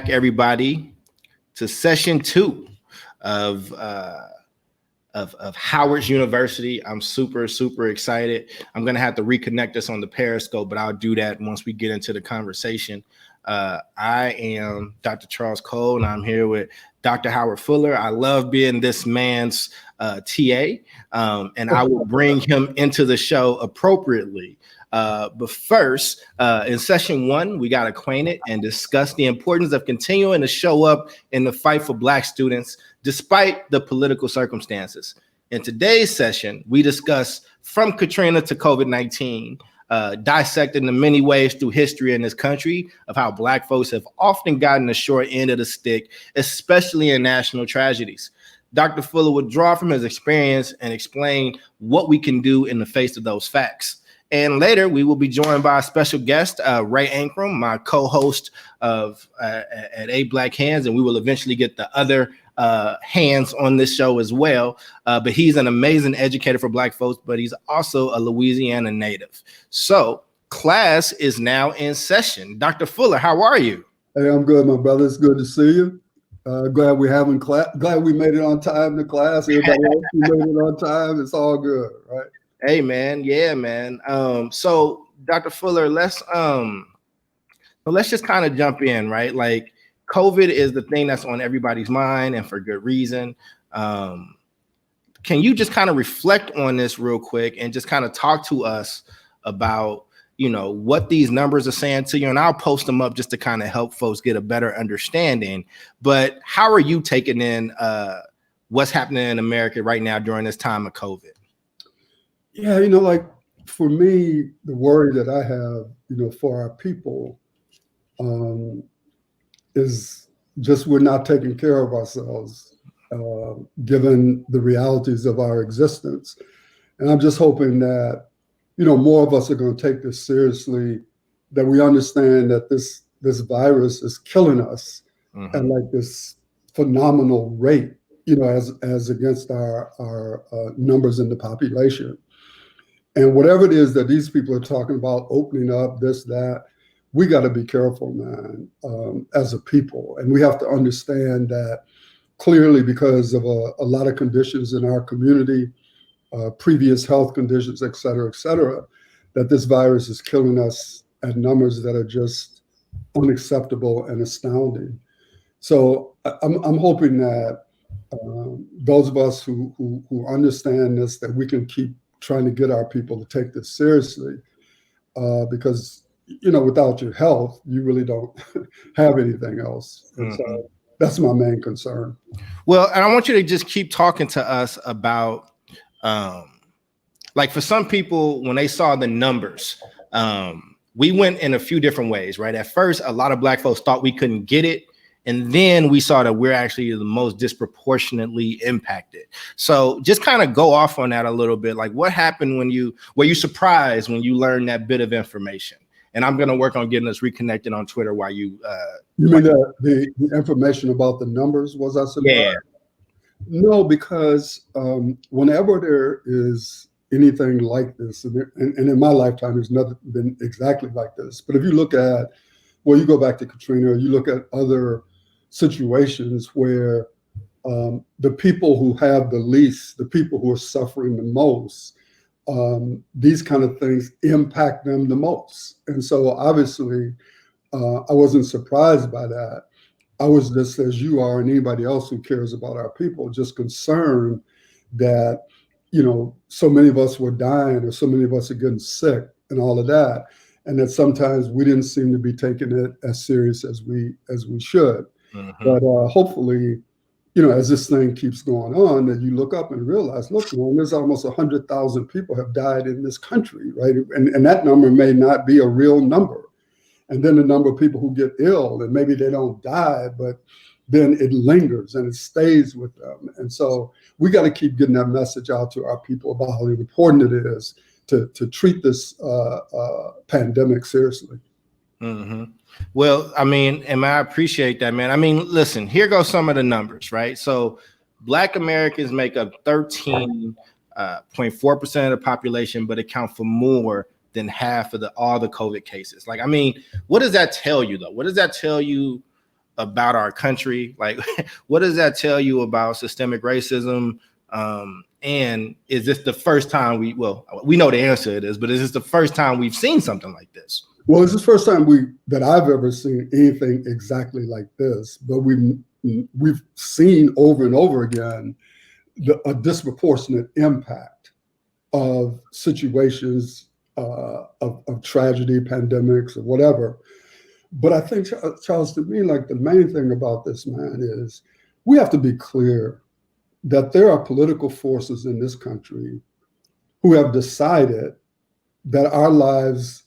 back, everybody, to session 2 of Howard University. I'm super excited. I'm going to have to reconnect us on the Periscope, but I'll do that once we get into the conversation. I am Dr. Charles Cole, and I'm here with Dr. Howard Fuller. I love being this man's TA, and I will bring him into the show appropriately. But first, in session 1, we got acquainted and discussed the importance of continuing to show up in the fight for Black students, despite the political circumstances. In today's session, we discuss from Katrina to COVID-19, dissecting the many ways through history in this country of how Black folks have often gotten the short end of the stick, especially in national tragedies. Dr. Fuller would draw from his experience and explain what we can do in the face of those facts. And later, we will be joined by a special guest, Ray Ankrum, my co-host of at A Black Hands, and we will eventually get the other hands on this show as well. But he's an amazing educator for Black folks, but he's also a Louisiana native. So class is now in session. Dr. Fuller, how are you? Hey, I'm good, my brother. It's good to see you. Glad we're having class. Glad we made it on time to class. Everybody else who made it on time. It's all good, right? Hey, man. Yeah, man. So Dr. Fuller, let's just kind of jump in, right? Like, COVID is the thing that's on everybody's mind, and for good reason. Can you just kind of reflect on this real quick and just kind of talk to us about, you know, what these numbers are saying to you? And I'll post them up just to kind of help folks get a better understanding. But how are you taking in what's happening in America right now during this time of COVID? Yeah, you know, like for me, the worry that I have, you know, for our people is just we're not taking care of ourselves, given the realities of our existence. And I'm just hoping that, you know, more of us are going to take this seriously, that we understand that this virus is killing us at like this phenomenal rate, you know, as against our numbers in the population. And whatever it is that these people are talking about, opening up, this, that, we got to be careful, man, as a people. And we have to understand that clearly because of a lot of conditions in our community, previous health conditions, et cetera, that this virus is killing us at numbers that are just unacceptable and astounding. So I'm hoping that those of us who understand this, that we can keep trying to get our people to take this seriously, because, you know, without your health, you really don't have anything else. And so that's my main concern. Well, and I want you to just keep talking to us about, like for some people, when they saw the numbers, we went in a few different ways, right? At first, a lot of Black folks thought we couldn't get it. And then we saw that we're actually the most disproportionately impacted. So just kind of go off on that a little bit. Like, what happened were you surprised when you learned that bit of information? And I'm going to work on getting us reconnected on Twitter while you. You mean the information about the numbers? Was I surprised? Yeah. No, because whenever there is anything like this, and in my lifetime, there's nothing been exactly like this. But if you look at, well, you go back to Katrina, or you look at other situations where the people who have the least, the people who are suffering the most, these kind of things impact them the most. And so obviously, I wasn't surprised by that. I was just, as you are and anybody else who cares about our people, just concerned that, you know, so many of us were dying, or so many of us are getting sick and all of that. And that sometimes we didn't seem to be taking it as serious as we should. But hopefully, you know, as this thing keeps going on, that you look up and realize, look, man, there's almost 100,000 people have died in this country, right? And that number may not be a real number. And then the number of people who get ill, and maybe they don't die, but then it lingers and it stays with them. And so we got to keep getting that message out to our people about how important it is to treat this pandemic seriously. Well, I mean, and I appreciate that, man. I mean, listen, here goes some of the numbers, right? So Black Americans make up 13.4% of the population, but account for more than half of all the COVID cases. Like, I mean, what does that tell you, though? What does that tell you about our country? Like, what does that tell you about systemic racism? And is this the first time we know the answer it is, but is this the first time we've seen something like this? Well, it's the first time that I've ever seen anything exactly like this, but we've seen over and over again a disproportionate impact of situations of tragedy, pandemics, or whatever. But I think, Charles, to me, like the main thing about this, man, is we have to be clear that there are political forces in this country who have decided that our lives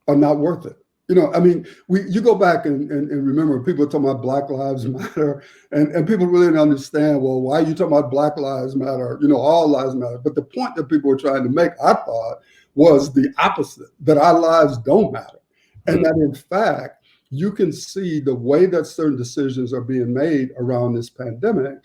are not worth it. You know, I mean, you go back and remember people talking about Black Lives Matter, and people really didn't understand, well, why are you talking about Black Lives Matter? You know, all lives matter. But the point that people were trying to make, I thought, was the opposite, that our lives don't matter. And that in fact, you can see the way that certain decisions are being made around this pandemic,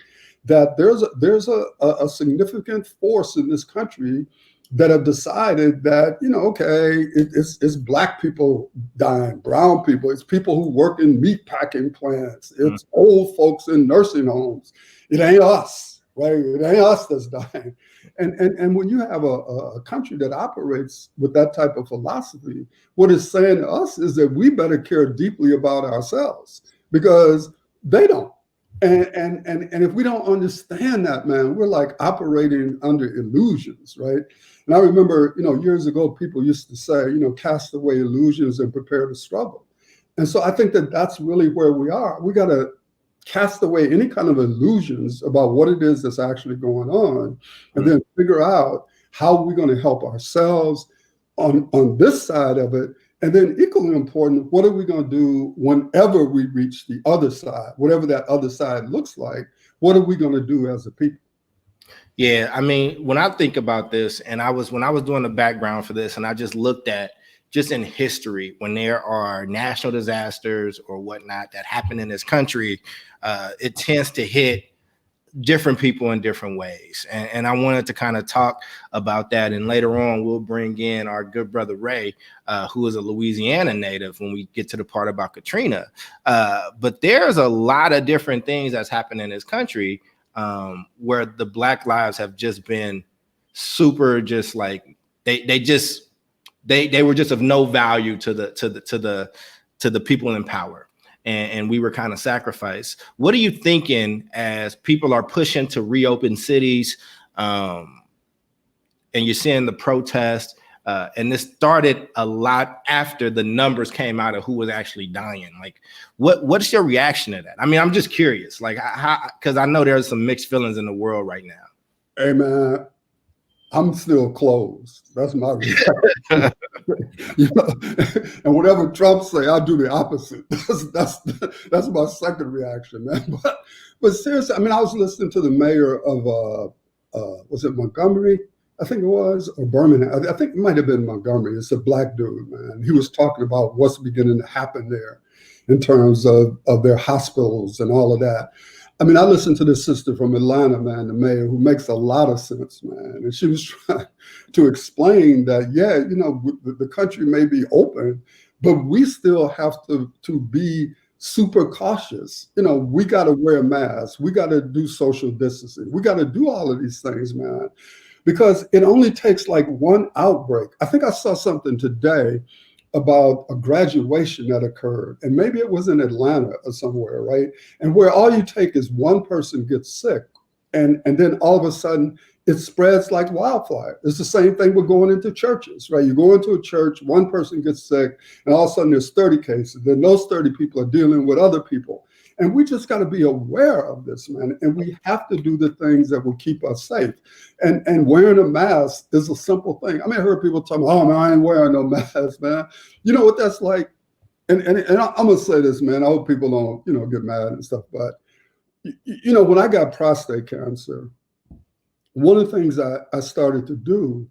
that there's a significant force in this country that have decided that, you know, okay, it's Black people dying, brown people, it's people who work in meat packing plants, it's old folks in nursing homes. It ain't us, right? It ain't us that's dying. And when you have a country that operates with that type of philosophy, what it's saying to us is that we better care deeply about ourselves, because they don't. And if we don't understand that, man, we're like operating under illusions, right? And I remember, you know, years ago, people used to say, you know, cast away illusions and prepare to struggle. And so I think that that's really where we are. We got to cast away any kind of illusions about what it is that's actually going on, and then figure out how we're going to help ourselves on this side of it. And then equally important, what are we going to do whenever we reach the other side, whatever that other side looks like? What are we going to do as a people? Yeah, I mean, when I think about this, and when I was doing the background for this, and I just looked at just in history, when there are national disasters or whatnot that happen in this country, it tends to hit different people in different ways. And I wanted to kind of talk about that. And later on, we'll bring in our good brother, Ray, who is a Louisiana native, when we get to the part about Katrina. But there's a lot of different things that's happened in this country where the Black lives have just been super, just like they were just of no value to the people in power. And we were kind of sacrificed. What are you thinking as people are pushing to reopen cities, and you're seeing the protest, and this started a lot after the numbers came out of who was actually dying? Like, what's your reaction to that? I mean, I'm just curious, like, because I know there's some mixed feelings in the world right now. Hey, man, I'm still closed. That's my reaction. You know, and whatever Trump say, I'll do the opposite. That's my second reaction, man. But seriously, I mean, I was listening to the mayor of was it Montgomery? I think it was, or Birmingham. I think it might have been Montgomery. It's a Black dude, man. He was talking about what's beginning to happen there in terms of their hospitals and all of that. I mean, I listened to this sister from Atlanta, man, the mayor, who makes a lot of sense, man. And she was trying to explain that, yeah, you know, the country may be open, but we still have to be super cautious. You know, we got to wear masks. We got to do social distancing. We got to do all of these things, man, because it only takes like one outbreak. I think I saw something today about a graduation that occurred, and maybe it was in Atlanta or somewhere, right? And where all you take is one person gets sick, and then all of a sudden it spreads like wildfire. It's the same thing with going into churches, right? You go into a church, one person gets sick, and all of a sudden there's 30 cases. Then those 30 people are dealing with other people. And we just got to be aware of this, man. And we have to do the things that will keep us safe. And wearing a mask is a simple thing. I mean, I heard people talking, oh, man, I ain't wearing no mask, man. You know what that's like? And I'm going to say this, man. I hope people don't, you know, get mad and stuff. But, you know, when I got prostate cancer, one of the things I started to do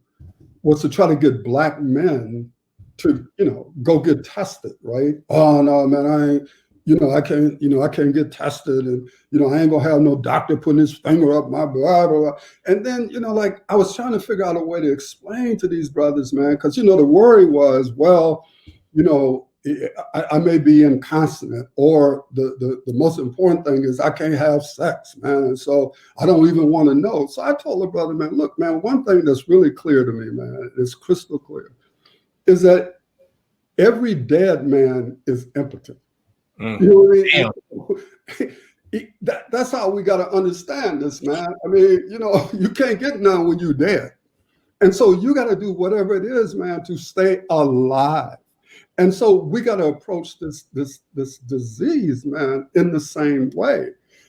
was to try to get Black men to, you know, go get tested, right? Oh, no, man, I ain't. I can't get tested, and, I ain't gonna have no doctor putting his finger up my blah, blah, blah. And then, like, I was trying to figure out a way to explain to these brothers, man, because, the worry was, well, I may be incontinent, or the most important thing is I can't have sex, man. And so I don't even want to know. So I told the brother, man, look, man, one thing that's really clear to me, man, it's crystal clear, is that every dead man is impotent. You know what I mean? That's how we got to understand this, man. I mean, you can't get none when you're dead. And so you got to do whatever it is, man, to stay alive. And so we got to approach this disease, man, in the same way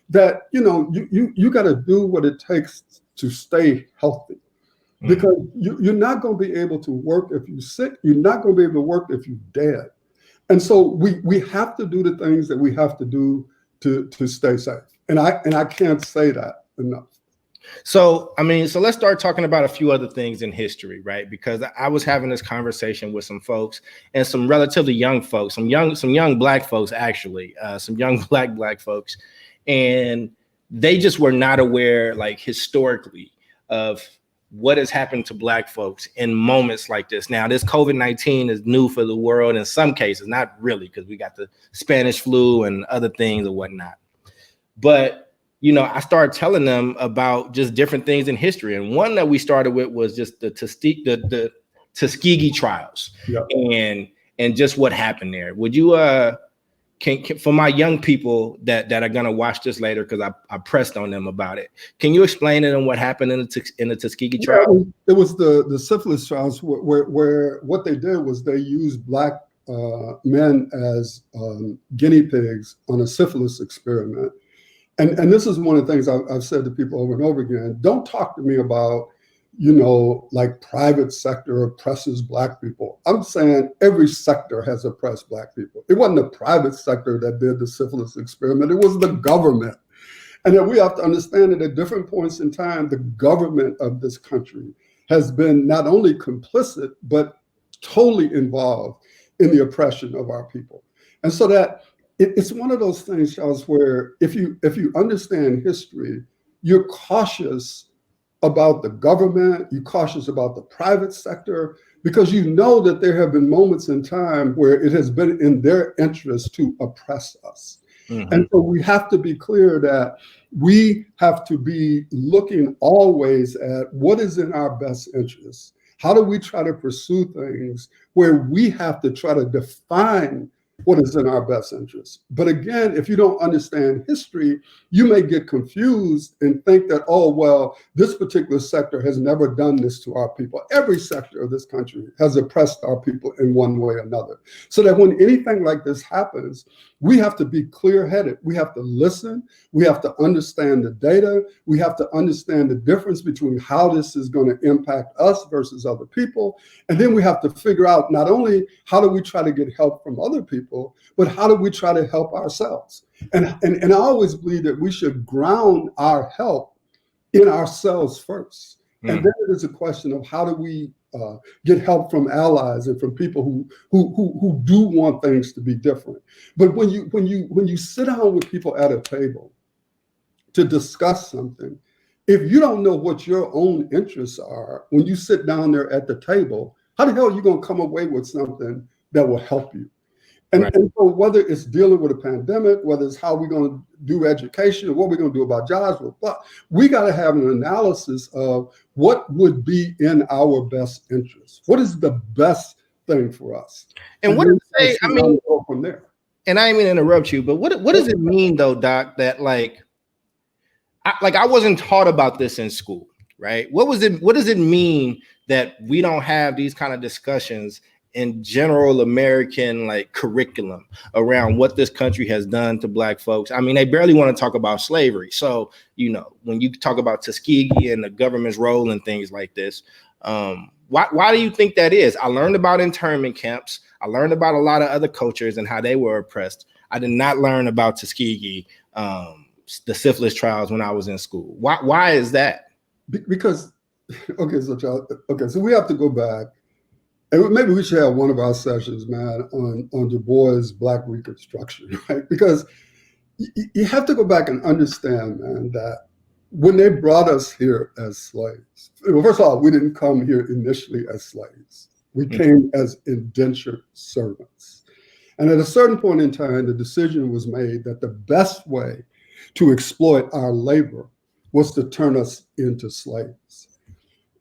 that, you got to do what it takes to stay healthy, because you're not going to be able to work if you're sick. You're not going to be able to work if you're dead. And so we have to do the things that we have to do to stay safe. And I can't say that enough. So let's start talking about a few other things in history, right? Because I was having this conversation with some folks, and some relatively young folks, some young Black folks, actually, some young black folks, and they just were not aware, like, historically, of what has happened to Black folks in moments like this. Now, this COVID-19 is new for the world in some cases, not really, because we got the Spanish flu and other things and whatnot. But I started telling them about just different things in history. And one that we started with was just the Tuskegee Trials, and just what happened there. Would you, can for my young people that are going to watch this later, because I pressed on them about it, can you explain to them what happened in the Tuskegee Trials? It was the syphilis trials, where what they did was they used Black men as guinea pigs on a syphilis experiment. And this is one of the things I've said to people over and over again. Don't talk to me about, like private sector oppresses Black people. I'm saying every sector has oppressed Black people. It wasn't the private sector that did the syphilis experiment. It was the government. And then we have to understand that at different points in time, the government of this country has been not only complicit, but totally involved in the oppression of our people. And so that it's one of those things, Charles, where if you understand history, you're cautious about the government, you're cautious about the private sector, because you know that there have been moments in time where it has been in their interest to oppress us. Mm-hmm. And so we have to be clear that we have to be looking always at what is in our best interest. How do we try to pursue things where we have to try to define what is in our best interest? But again, if you don't understand history, you may get confused and think that, oh, well, this particular sector has never done this to our people. Every sector of this country has oppressed our people in one way or another. So that when anything like this happens, we have to be clear-headed. We have to listen. We have to understand the data. We have to understand the difference between how this is going to impact us versus other people. And then we have to figure out not only how do we try to get help from other people, but how do we try to help ourselves? And I always believe that we should ground our help in ourselves first. And then it is a question of how do we get help from allies and from people who do want things to be different. But when you sit down with people at a table to discuss something, if you don't know what your own interests are when you sit down there at the table, how the hell are you going to come away with something that will help you? And, right. And so whether it's dealing with a pandemic, whether it's how we're going to do education or what we're going to do about jobs, we got to have an analysis of what would be in our best interest. What is the best thing for us? And what does it say? Go from there. And I didn't mean to interrupt you, but what does it mean though, Doc, that I wasn't taught about this in school, right? What does it mean that we don't have these kind of discussions in general American curriculum around what this country has done to Black folks? I mean, they barely want to talk about slavery. So, when you talk about Tuskegee and the government's role in things like this, why do you think that is? I learned about internment camps. I learned about a lot of other cultures and how they were oppressed. I did not learn about Tuskegee, the syphilis trials when I was in school. Why is that? Because, so we have to go back. And maybe we should have one of our sessions, man, on Du Bois' Black Reconstruction, right? Because you have to go back and understand, man, that when they brought us here as slaves, well, first of all, we didn't come here initially as slaves. We came as indentured servants. And at a certain point in time, the decision was made that the best way to exploit our labor was to turn us into slaves.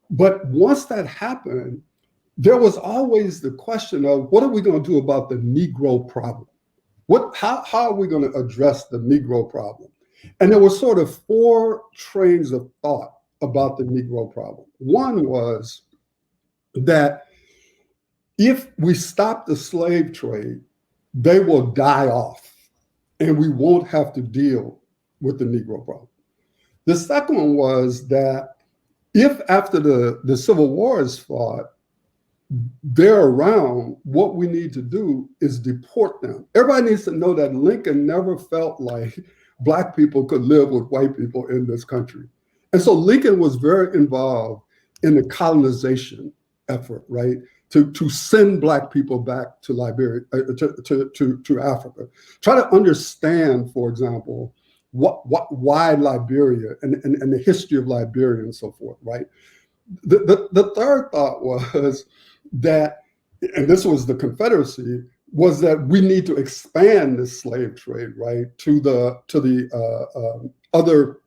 But once that happened, there was always the question of what are we going to do about the Negro problem? How are we going to address the Negro problem? And there were sort of four trains of thought about the Negro problem. One was that if we stop the slave trade, they will die off and we won't have to deal with the Negro problem. The second one was that if after the Civil War is fought, they're around, what we need to do is deport them. Everybody needs to know that Lincoln never felt like Black people could live with white people in this country. And so Lincoln was very involved in the colonization effort, right? To send Black people back to Liberia, to Africa. Try to understand, for example, why Liberia and the history of Liberia and so forth, right? The third thought was that, and this was the Confederacy, was that we need to expand the slave trade, right, to the other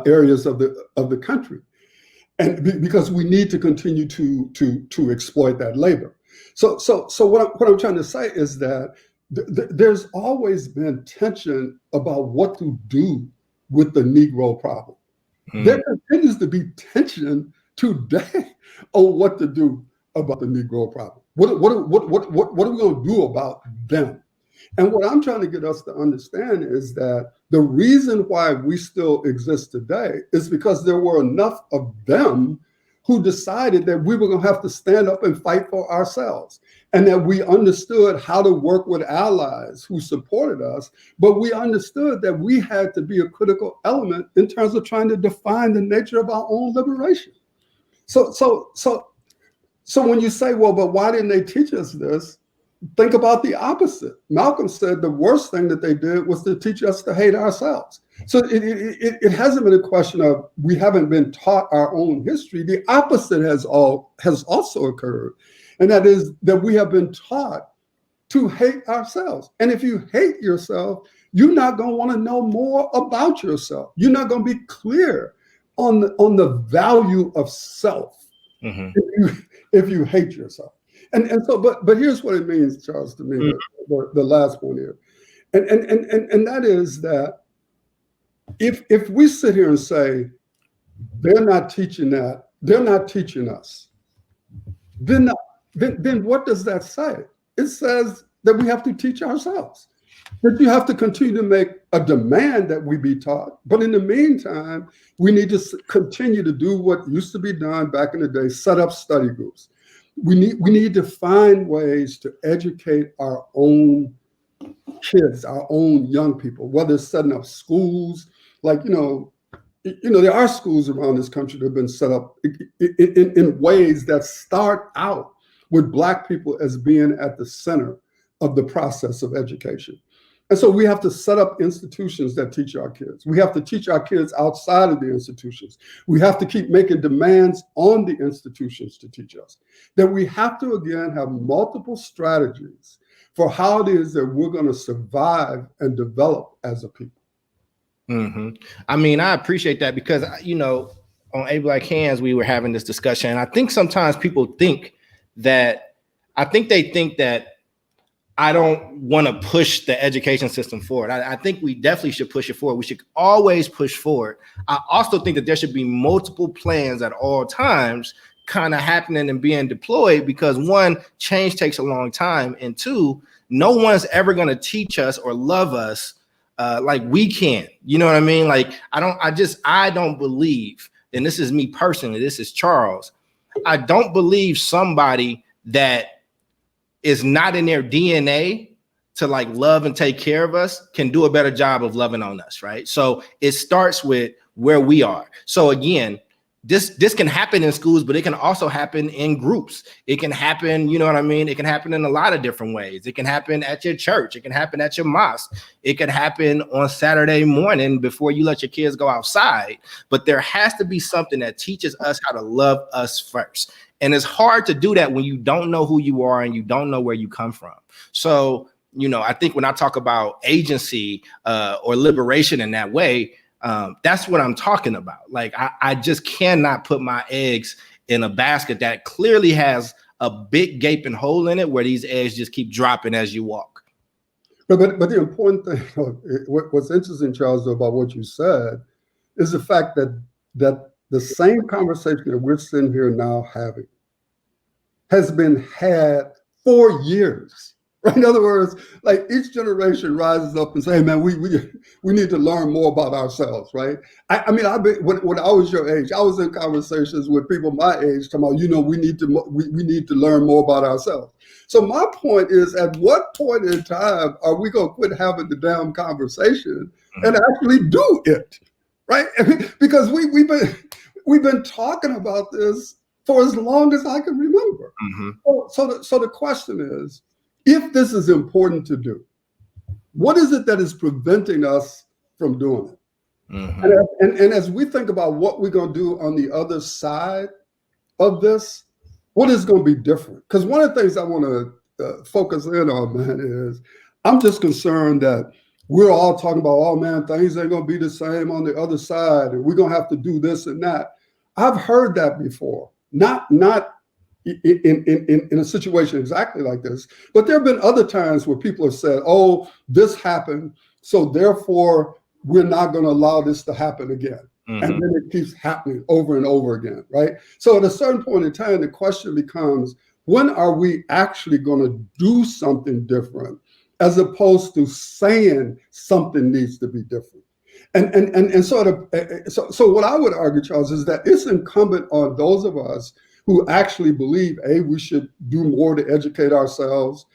areas of the country, and because we need to continue to exploit that labor. So what I'm trying to say is that there's always been tension about what to do with the Negro problem. There continues to be tension today on what to do about the Negro problem. What are we going to do about them? And what I'm trying to get us to understand is that the reason why we still exist today is because there were enough of them who decided that we were going to have to stand up and fight for ourselves, and that we understood how to work with allies who supported us, but we understood that we had to be a critical element in terms of trying to define the nature of our own liberation. So when you say, well, but why didn't they teach us this? Think about the opposite. Malcolm said the worst thing that they did was to teach us to hate ourselves. So it hasn't been a question of we haven't been taught our own history. The opposite has also occurred. And that is that we have been taught to hate ourselves. And if you hate yourself, you're not going to want to know more about yourself. You're not going to be clear on the value of self if you hate yourself. And so, but here's what it means, Charles, to me, the last point here. And that is that if we sit here and say, they're not teaching that, they're not teaching us, then what does that say? It says that we have to teach ourselves, that you have to continue to make a demand that we be taught. But in the meantime, we need to continue to do what used to be done back in the day, set up study groups. We need to find ways to educate our own kids, our own young people, whether it's setting up schools, like, there are schools around this country that have been set up in ways that start out with Black people as being at the center of the process of education. And so we have to set up institutions that teach our kids. We have to teach our kids outside of the institutions. We have to keep making demands on the institutions to teach us. That we have to, again, have multiple strategies for how it is that we're going to survive and develop as a people. I mean, I appreciate that because, on A Black Hands, we were having this discussion. And I think sometimes people think that I don't want to push the education system forward. I think we definitely should push it forward. We should always push forward. I also think that there should be multiple plans at all times kind of happening and being deployed because one, change takes a long time. And two, no one's ever going to teach us or love us like we can. You know what I mean? Like, I don't believe, and this is me personally, this is Charles. I don't believe somebody that is not in their DNA to like love and take care of us can do a better job of loving on us, right? So it starts with where we are. So again, this can happen in schools, but it can also happen in groups. It can happen, you know what I mean? It can happen in a lot of different ways. It can happen at your church. It can happen at your mosque. It can happen on Saturday morning before you let your kids go outside. But there has to be something that teaches us how to love us first. And it's hard to do that when you don't know who you are and you don't know where you come from. So, I think when I talk about agency or liberation in that way, that's what I'm talking about. Like, I just cannot put my eggs in a basket that clearly has a big gaping hole in it where these eggs just keep dropping as you walk. But the important thing, what's interesting, Charles, about what you said is the fact that the same conversation that we're sitting here now having has been had for years. Right? In other words, like each generation rises up and say, hey, man, we need to learn more about ourselves, right? I mean, when I was your age, I was in conversations with people my age talking about, we need to learn more about ourselves. So my point is, at what point in time are we going to quit having the damn conversation and actually do it, right? Because we've been talking about this for as long as I can remember. So the question is, if this is important to do, what is it that is preventing us from doing it? And as we think about what we're going to do on the other side of this, what is going to be different? Because one of the things I want to focus in on, man, is I'm just concerned that we're all talking about, oh, man, things ain't going to be the same on the other side, and we're going to have to do this and that. I've heard that before, not in a situation exactly like this, but there have been other times where people have said, oh, this happened, so therefore we're not going to allow this to happen again. And then it keeps happening over and over again, right? So at a certain point in time, the question becomes, when are we actually going to do something different, as opposed to saying something needs to be different? And so what I would argue, Charles, is that it's incumbent on those of us who actually believe, we should do more to educate ourselves.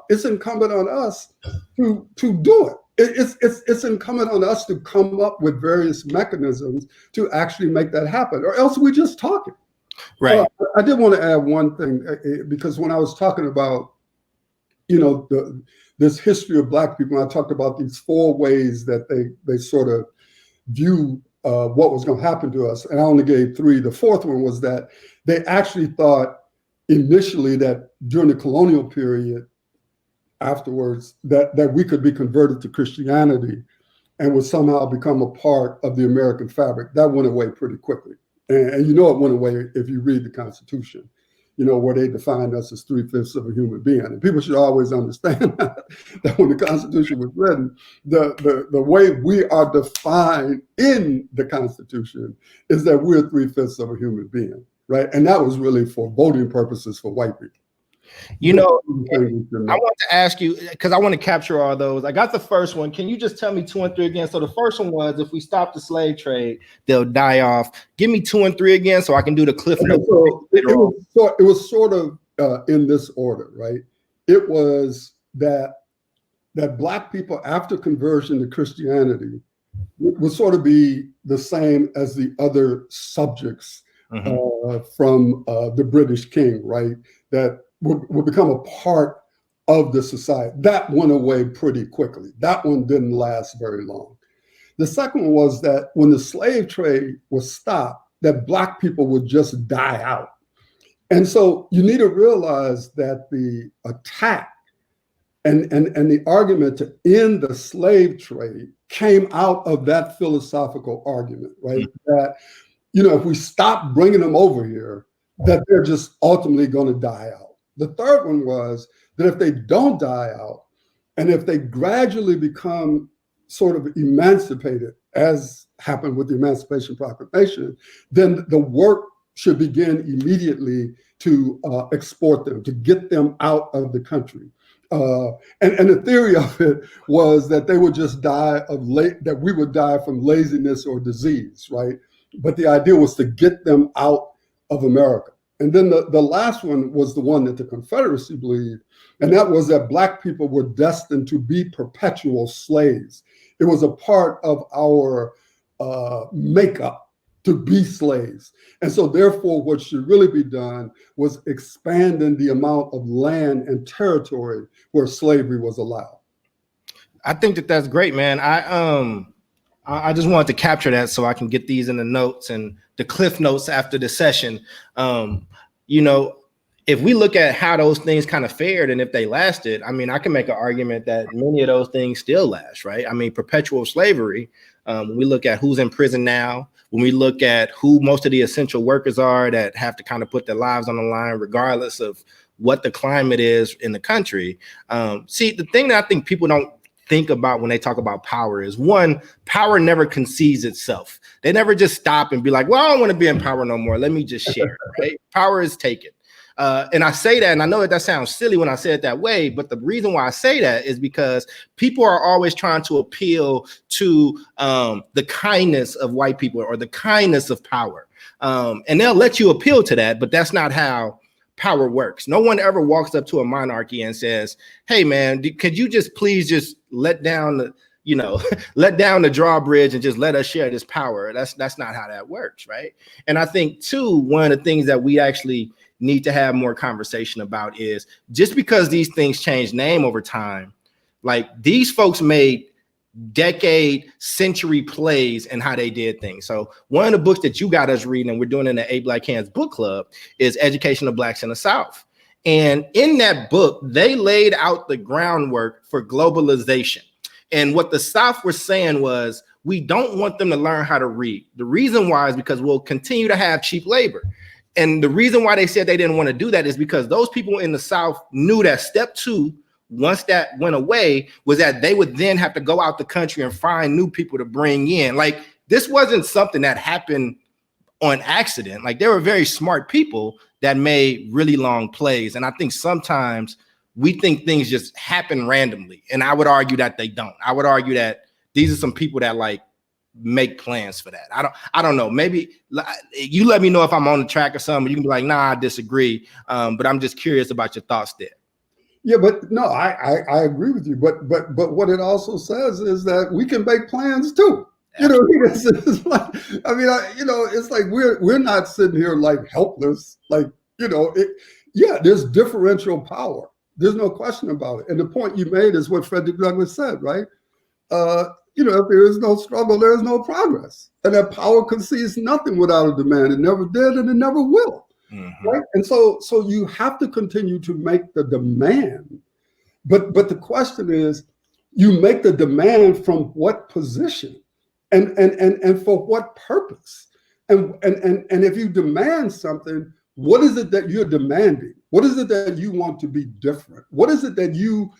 It's incumbent on us to do it. It's incumbent on us to come up with various mechanisms to actually make that happen, or else we're just talking. Right. I did want to add one thing, because when I was talking about, this history of Black people, I talked about these 4 ways that they sort of view what was going to happen to us, and I only gave 3. The 4th one was that they actually thought initially that during the colonial period, afterwards, that we could be converted to Christianity and would somehow become a part of the American fabric. That went away pretty quickly, and it went away if you read the Constitution, where they defined us as 3/5 of a human being. And people should always understand that when the Constitution was written, the way we are defined in the Constitution is that we're 3/5 of a human being, right? And that was really for voting purposes for white people. I want to ask you, because I want to capture all those. I got the first one. Can you just tell me 2 and 3 again? So the first one was, if we stop the slave trade, they'll die off. Give me 2 and 3 again so I can do the cliff notes. So it was sort of in this order, right? It was that Black people, after conversion to Christianity, would sort of be the same as the other subjects from the British king, right? That would become a part of the society. That went away pretty quickly. That one didn't last very long. The second one was that when the slave trade was stopped, that Black people would just die out. And so you need to realize that the attack and the argument to end the slave trade came out of that philosophical argument, right? That, if we stop bringing them over here, that they're just ultimately going to die out. The third one was that if they don't die out, and if they gradually become sort of emancipated, as happened with the Emancipation Proclamation, then the work should begin immediately to export them, to get them out of the country. And the theory of it was that they would just die that we would die from laziness or disease, right? But the idea was to get them out of America. And then the last one was the one that the Confederacy believed, and that was that Black people were destined to be perpetual slaves. It was a part of our makeup to be slaves. And so therefore, what should really be done was expanding the amount of land and territory where slavery was allowed. I think that's great, man. I just wanted to capture that so I can get these in the notes and the cliff notes after the session. you know, if we look at how those things kind of fared and if they lasted, I mean, I can make an argument that many of those things still last, right? I mean, perpetual slavery, when we look at who's in prison now, when we look at who most of the essential workers are that have to kind of put their lives on the line, regardless of what the climate is in the country. See, the thing that I think people don't think about when they talk about power is, one, power never concedes itself. They never just stop and be like, well, I don't want to be in power no more. Let me just share, right? Power is taken. And I say that, and I know that sounds silly when I say it that way, but the reason why I say that is because people are always trying to appeal to the kindness of white people or the kindness of power. And they'll let you appeal to that, but that's not how power works. No one ever walks up to a monarchy and says, hey, man, could you just please just let down the, let down the drawbridge and just let us share this power? That's not how that works, right? And I think, too, one of the things that we actually need to have more conversation about is just because these things change name over time, like these folks made century plays and how they did things. So one of the books that you got us reading, and we're doing in the Eight Black Hands book club, is Education of Blacks in the South. And in that book, they laid out the groundwork for globalization. And what the South was saying was, we don't want them to learn how to read. The reason why is because we'll continue to have cheap labor. And the reason why they said they didn't want to do that is because those people in the South knew that step two, once that went away, was that they would then have to go out the country and find new people to bring in. Like, this wasn't something that happened on accident. Like, there were very smart people that made really long plays. And I think sometimes we think things just happen randomly. And I would argue that they don't. I would argue that these are some people that like make plans for that. I don't know. Maybe you let me know if I'm on the track or something. You can be like, nah, I disagree. But I'm just curious about your thoughts there. Yeah, but no, I agree with you. But what it also says is that we can make plans too. It's like, I mean, it's like we're not sitting here like helpless. Like, there's differential power. There's no question about it. And the point you made is what Frederick Douglass said, right? If there is no struggle, there is no progress. And that power concedes nothing without a demand. It never did, and it never will. Mm-hmm. Right? And so you have to continue to make the demand. But the question is, you make the demand from what position and for what purpose? And if you demand something, what is it that you're demanding? What is it that you want to be different? What is it that you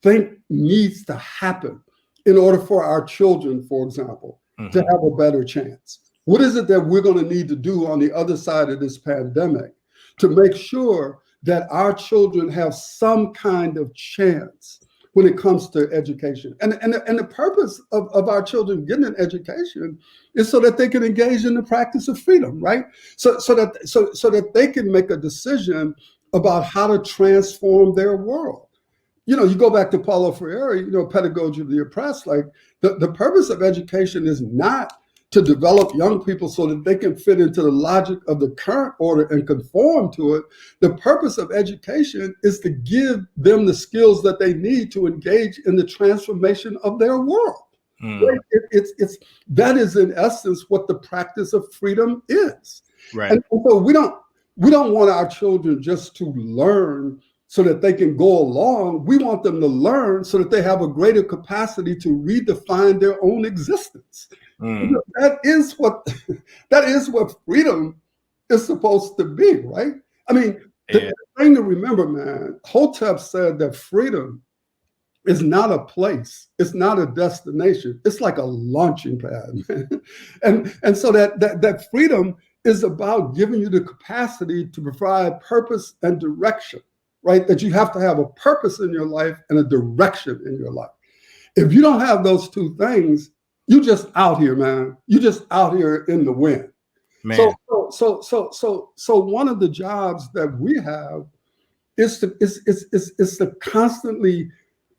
think needs to happen in order for our children, for example, to have a better chance? What is it that we're going to need to do on the other side of this pandemic to make sure that our children have some kind of chance when it comes to education? And the purpose of our children getting an education is so that they can engage in the practice of freedom, right? So that they can make a decision about how to transform their world. You go back to Paulo Freire, Pedagogy of the Oppressed, like the purpose of education is not to develop young people so that they can fit into the logic of the current order and conform to it. The purpose of education is to give them the skills that they need to engage in the transformation of their world. Right? That is in essence what the practice of freedom is. Right. And so we don't want our children just to learn so that they can go along. We want them to learn so that they have a greater capacity to redefine their own existence. That is what freedom is supposed to be, right? I mean, the thing to remember, man, Hotep said that freedom is not a place, it's not a destination, it's like a launching pad, man. And so that freedom is about giving you the capacity to provide purpose and direction. Right? That you have to have a purpose in your life and a direction in your life. If you don't have those two things, you just out here, man. You just out here in the wind. Man. So one of the jobs that we have is to constantly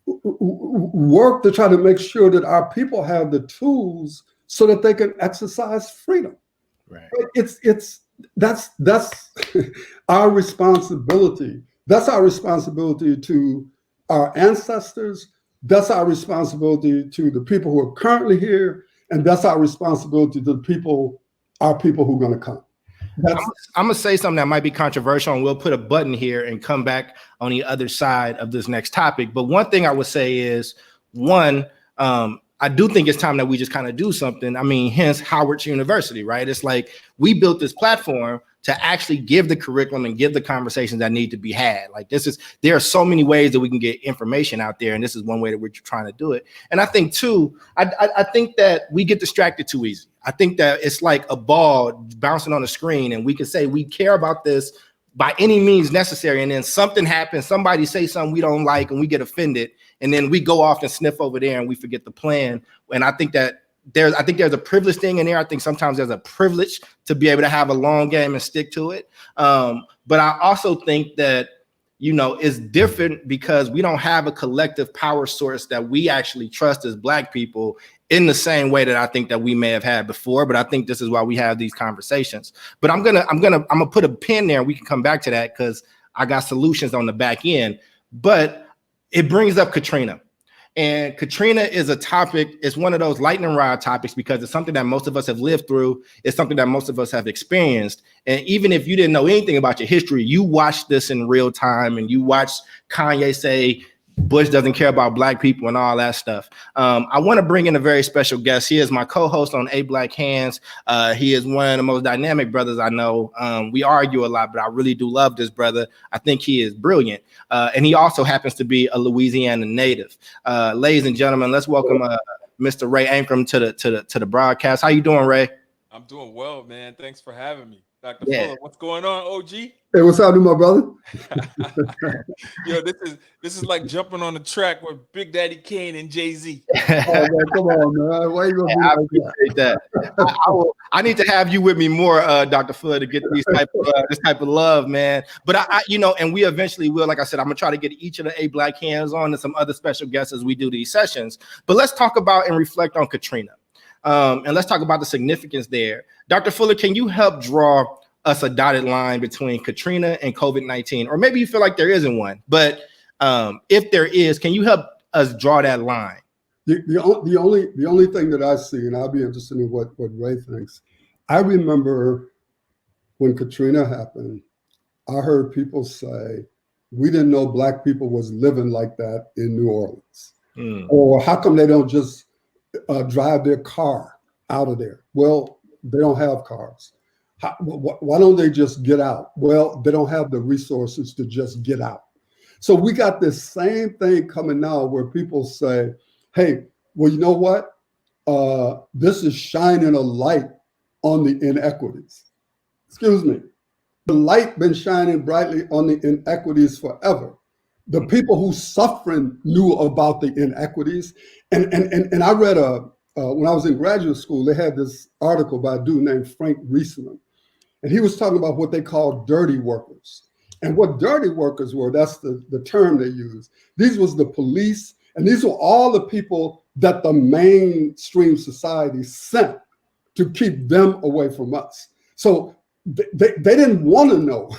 work to try to make sure that our people have the tools so that they can exercise freedom. Right. That's our responsibility. That's our responsibility to our ancestors. That's our responsibility to the people who are currently here. And that's our responsibility to our people who are going to come. I'm gonna say something that might be controversial, and we'll put a button here and come back on the other side of this next topic. But one thing I would say is, one, I do think it's time that we just kind of do something. I mean, hence Howard University, right? It's like we built this platform to actually give the curriculum and give the conversations that need to be had. Like there are so many ways that we can get information out there, and this is one way that we're trying to do it. And I think too, I think that we get distracted too easy. I think that it's like a ball bouncing on a screen, and we can say we care about this by any means necessary, and then something happens, somebody say something we don't like, and we get offended, and then we go off and sniff over there, and we forget the plan. And I think that there's a privilege thing in there. I think sometimes there's a privilege to be able to have a long game and stick to it. But I also think that, it's different because we don't have a collective power source that we actually trust as Black people in the same way that I think that we may have had before. But I think this is why we have these conversations. But I'm gonna put a pin there. And we can come back to that because I got solutions on the back end. But it brings up Katrina. And Katrina is a topic, it's one of those lightning rod topics because it's something that most of us have lived through. It's something that most of us have experienced. And even if you didn't know anything about your history, you watched this in real time and you watched Kanye say, Bush doesn't care about Black people and all that stuff. I want to bring in a very special guest. He is my co-host on A Black Hands. He is one of the most dynamic brothers I know. We argue a lot, but I really do love this brother. I think he is brilliant. And he also happens to be a Louisiana native. Ladies and gentlemen, let's welcome Mr. Ray Ankrum to the broadcast. How you doing, Ray? I'm doing well, man. Thanks for having me. Dr. Fuller, what's going on, OG? Hey, what's happening, my brother? Yo, this is like jumping on the track with Big Daddy Kane and Jay-Z. Oh, man, come on, man. Why you gonna I appreciate that. I need to have you with me more, Dr. Fuller, to get this type of love, man. But I and we eventually will. Like I said, I'm gonna try to get each of the A Black Hands on and some other special guests as we do these sessions. But let's talk about and reflect on Katrina. And let's talk about the significance there. Dr. Fuller, can you help draw us a dotted line between Katrina and COVID-19? Or maybe you feel like there isn't one, but if there is, can you help us draw that line? The only thing that I see, and I'll be interested in what Ray thinks. I remember when Katrina happened, I heard people say, we didn't know Black people was living like that in New Orleans. Or how come they don't just drive their car out of there? Well, they don't have cars. Why don't they just get out? Well, they don't have the resources to just get out. So we got this same thing coming now where people say, hey, well, you know what? This is shining a light on the inequities. Excuse me. The light been shining brightly on the inequities forever. The people who suffering knew about the inequities. And I read when I was in graduate school, they had this article by a dude named Frank Rieseman. And he was talking about what they call dirty workers. And what dirty workers were, that's the term they used. These was the police, and these were all the people that the mainstream society sent to keep them away from us. So they didn't want to know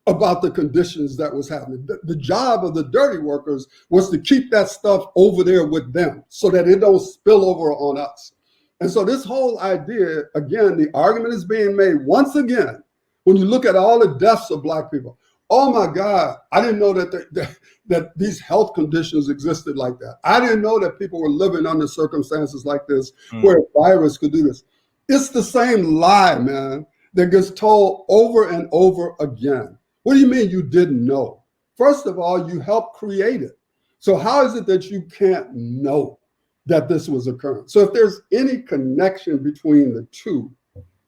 about the conditions that was happening. The job of the dirty workers was to keep that stuff over there with them so that it don't spill over on us. And so this whole idea, again, the argument is being made once again, when you look at all the deaths of Black people. Oh my God, I didn't know that these health conditions existed like that. I didn't know that people were living under circumstances like this where a virus could do this. It's the same lie, man, that gets told over and over again. What do you mean you didn't know? First of all, you helped create it. So how is it that you can't know that this was occurring? So if there's any connection between the two,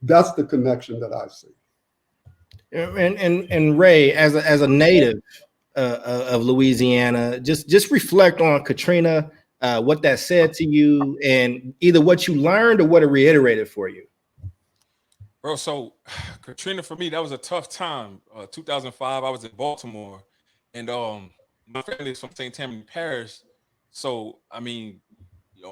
that's the connection that I see. And Ray, as a native of Louisiana, just reflect on Katrina, what that said to you, and either what you learned or what it reiterated for you. Bro, so Katrina, for me, that was a tough time. 2005, I was in Baltimore, and my family is from St. Tammany Parish. So, I mean,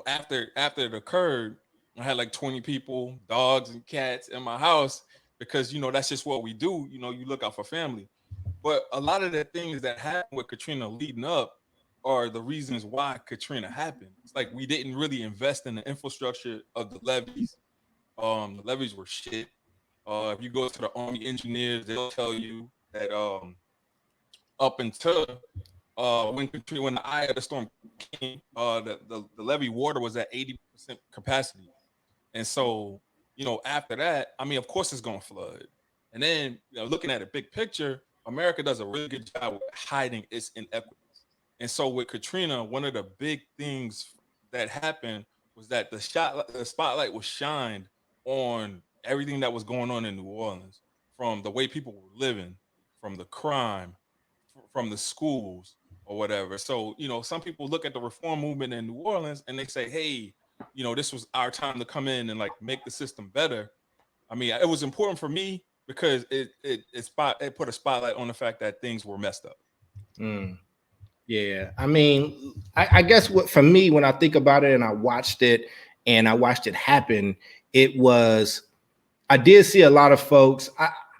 after it occurred, I had like 20 people, dogs and cats in my house because, that's just what we do. You look out for family. But a lot of the things that happened with Katrina leading up are the reasons why Katrina happened. It's like we didn't really invest in the infrastructure of the levees. The levees were shit. If you go to the Army engineers, they'll tell you that up until when the eye of the storm came, the levee water was at 80% capacity. And so, after that, I mean, of course it's going to flood. And then, looking at a big picture, America does a really good job with hiding its inequities. And so with Katrina, one of the big things that happened was that the spotlight was shined on everything that was going on in New Orleans, from the way people were living, from the crime, from the schools or whatever. So, some people look at the reform movement in New Orleans and they say, hey, this was our time to come in and like make the system better. I mean, it was important for me because it put a spotlight on the fact that things were messed up. Yeah, I mean, I guess what for me, when I think about it and I watched it happen, I did see a lot of folks.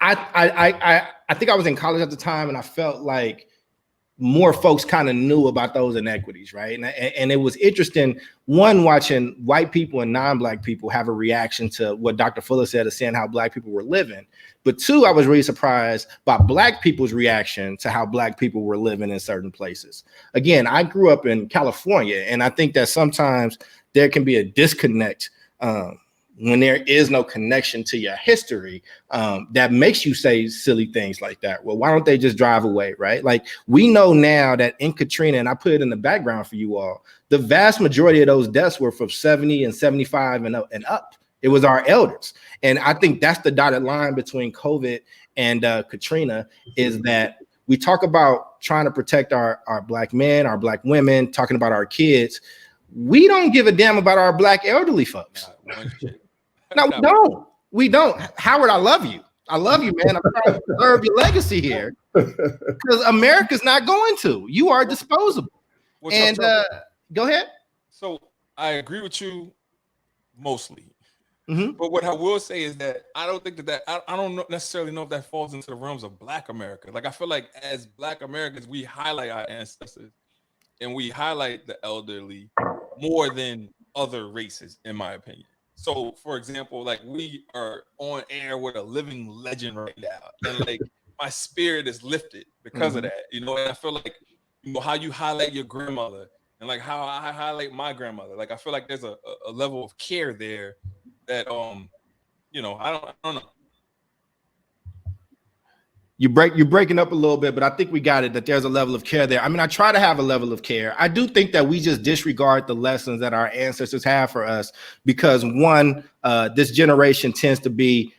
I think I was in college at the time, and I felt like more folks kind of knew about those inequities, right? And it was interesting, one, watching white people and non-Black people have a reaction to what Dr. Fuller said, of saying how Black people were living. But two, I was really surprised by Black people's reaction to how Black people were living in certain places. Again, I grew up in California, and I think that sometimes there can be a disconnect when there is no connection to your history, that makes you say silly things like that. Well, why don't they just drive away, right? Like, we know now that in Katrina, and I put it in the background for you all, the vast majority of those deaths were from 70 and 75 and up. It was our elders. And I think that's the dotted line between COVID and Katrina, is that we talk about trying to protect our Black men, our Black women, talking about our kids. We don't give a damn about our Black elderly folks. No, we don't. We don't. Howard, I love you. I love you, man. I'm trying to preserve your legacy here, because America's not going to. You are disposable. And go ahead. So I agree with you mostly. Mm-hmm. But what I will say is that I don't think that I don't necessarily know if that falls into the realms of Black America. Like, I feel like as Black Americans, we highlight our ancestors and we highlight the elderly more than other races, in my opinion. So, for example, like, we are on air with a living legend right now, and like, my spirit is lifted because of that, and I feel like, how you highlight your grandmother and like how I highlight my grandmother. Like, I feel like there's a level of care there that I don't know. You're breaking up a little bit, but I think we got it, that there's a level of care there. I mean, I try to have a level of care. I do think that we just disregard the lessons that our ancestors have for us, because one, this generation tends to be